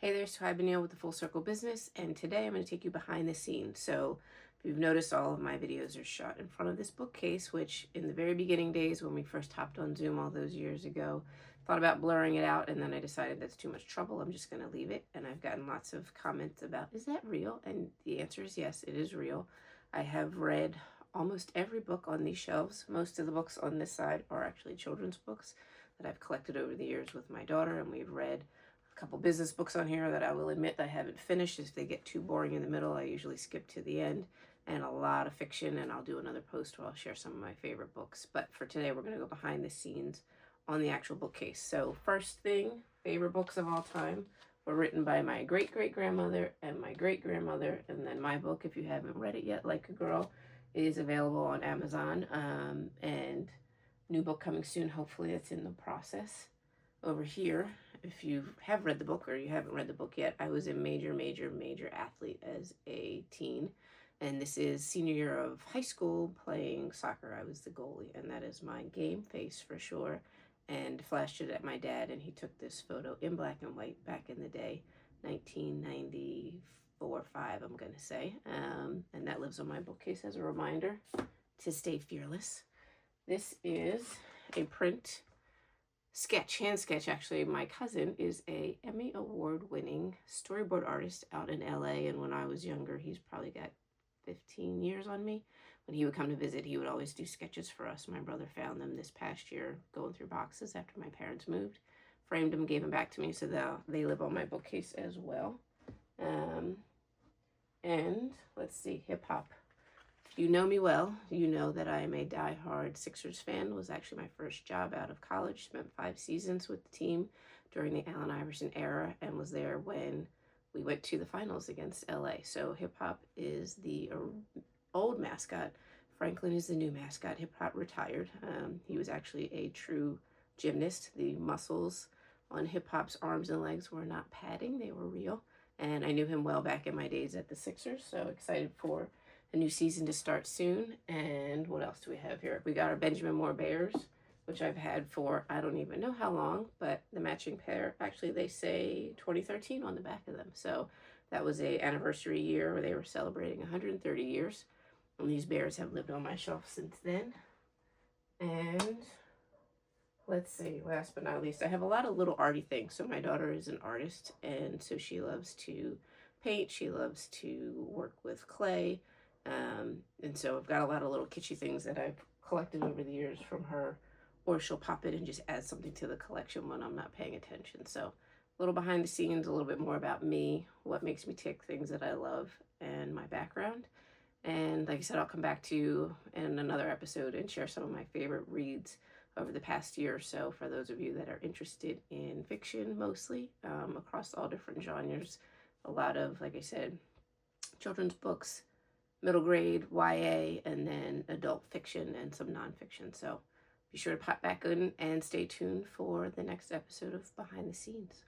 Hey there, so I've been Neil with the Full Circle Business, and today I'm going to take you behind the scenes. So if you've noticed, all of my videos are shot in front of this bookcase, which in the very beginning days when we first hopped on Zoom all those years ago, thought about blurring it out, and then I decided that's too much trouble. I'm just going to leave it, and I've gotten lots of comments about, is that real? And the answer is yes, it is real. I have read almost every book on these shelves. Most of the books on this side are actually children's books that I've collected over the years with my daughter, and we've read couple business books on here that I will admit I haven't finished. If they get too boring in the middle, I usually skip to the end, and a lot of fiction, and I'll do another post where I'll share some of my favorite books. But for today, we're going to go behind the scenes on the actual bookcase. So first thing, favorite books of all time were written by my great-great-grandmother and my great-grandmother, and then my book, if you haven't read it yet, Like a Girl, is available on Amazon, and new book coming soon. Hopefully it's in the process. Over here, if you have read the book or you haven't read the book yet, I was a major athlete as a teen. And this is senior year of high school playing soccer. I was the goalie, and that is my game face for sure. And flashed it at my dad, and he took this photo in black and white back in the day, 1994, 5, I'm going to say. And that lives on my bookcase as a reminder to stay fearless. This is a print hand sketch. Actually, my cousin is a Emmy Award winning storyboard artist out in LA, and when I was younger, he's probably got 15 years on me. When he would come to visit, he would always do sketches for us. My brother found them this past year going through boxes after my parents moved, framed them, gave them back to me, so they live on my bookcase as well. And let's see, hip hop. You know me well, you know that I am a die-hard Sixers fan. It was actually my first job out of college. Spent 5 seasons with the team during the Allen Iverson era, and was there when we went to the finals against LA. So hip hop is the old mascot. Franklin is the new mascot. Hip hop retired. He was actually a true gymnast. The muscles on hip hop's arms and legs were not padding, they were real. And I knew him well back in my days at the Sixers, so excited for a new season to start soon. And what else do we have here? We got our Benjamin Moore Bears, which I've had for I don't even know how long, but the matching pair, actually they say 2013 on the back of them. So that was a anniversary year where they were celebrating 130 years. And these bears have lived on my shelf since then. And let's see, last but not least, I have a lot of little arty things. So my daughter is an artist, and so she loves to paint. She loves to work with clay. And so I've got a lot of little kitschy things that I've collected over the years from her, or she'll pop it and just add something to the collection when I'm not paying attention. So a little behind the scenes, a little bit more about me, what makes me tick, things that I love, and my background. And like I said, I'll come back to you in another episode and share some of my favorite reads over the past year or so for those of you that are interested in fiction, mostly across all different genres. A lot of, like I said, children's books, middle grade, YA, and then adult fiction and some nonfiction. So be sure to pop back in and stay tuned for the next episode of Behind the Scenes.